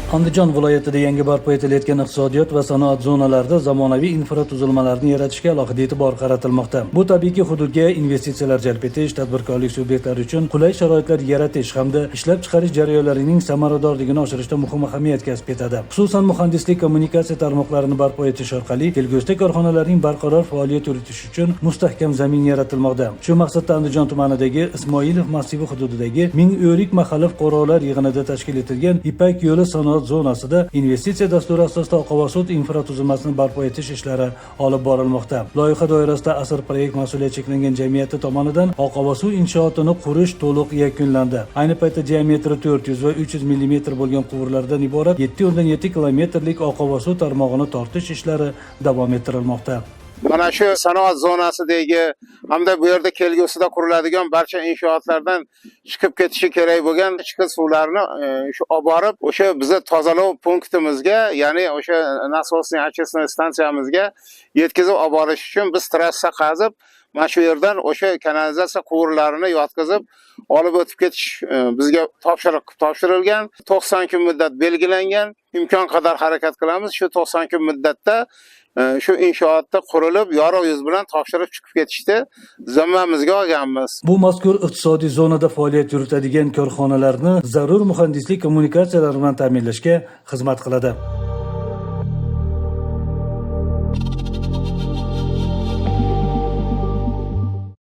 Andijon viloyatida yangi barpo etilayotgan iqtisodiyot va sanoat zonalarida zamonaviy infratuzilmalarni yaratishga alohida e'tibor qaratilmoqda. Bu tabiiyki hududga investitsiyalar jalb etish, tadbirkorlik subyektlari uchun qulay sharoitlar yaratish hamda ishlab chiqarish jarayonlarining samaradorligini oshirishda muhim ahamiyat kasb etadi. Xususan muhandislik kommunikatsiya tarmoqlarini barpo etish orqali kelgusida korxonalarning barqaror faoliyat yuritishi uchun mustahkam zamin yaratilmoqda. Shu maqsadda Andijon tumanidagi Ismoilov massivi hududidagi Ming'o'rik mahalla fuqarolar yig'inida tashkil etilgan Ipak yo'li sanoat zonasida investitsiya dasturi asosida oqova sut infratuzilmasini barpo etish ishlari olib borilmoqda. Loyiha doirasida Asr proyekt mas'uliyati cheklangan jamiyati tomonidan oqova suv inshootini qurish to'liq yakunlandi. Ayni paytda diametri 400 va 300 mm bo'lgan quvurlardan iborat 7,7 kilometrlik oqova suv tarmog'ini tortish ishlari davom ettirilmoqda. Mana shu sanoat zonasidagi hamda bu yerda kelgusida quriladigan barcha inshootlardan chiqib ketishi kerak bo'lgan ichki suvlarni shu olib borib o'sha bizni tozalov punktimizga, ya'ni o'sha nasosniy очистной stansiyamizga yetkazib olib borish uchun biz trassa qazib, mana shu yerdan o'sha kanalizatsiya quvurlarini yotkazib olib o'tib ketish bizga topshirilgan. 90 kun muddat belgilangan. Imkon qadar harakat qilamiz. Shu 90 kun muddatda shu inshootda qurilib, yorug' yuz bilan topshirib chiqib ketishdi. Zimmamizga olganmiz. Bu mazkur iqtisodiy zonada faoliyat yuritadigan korxonalarni zarur muhandislik kommunikatsiyalar bilan ta'minlashga xizmat qiladi.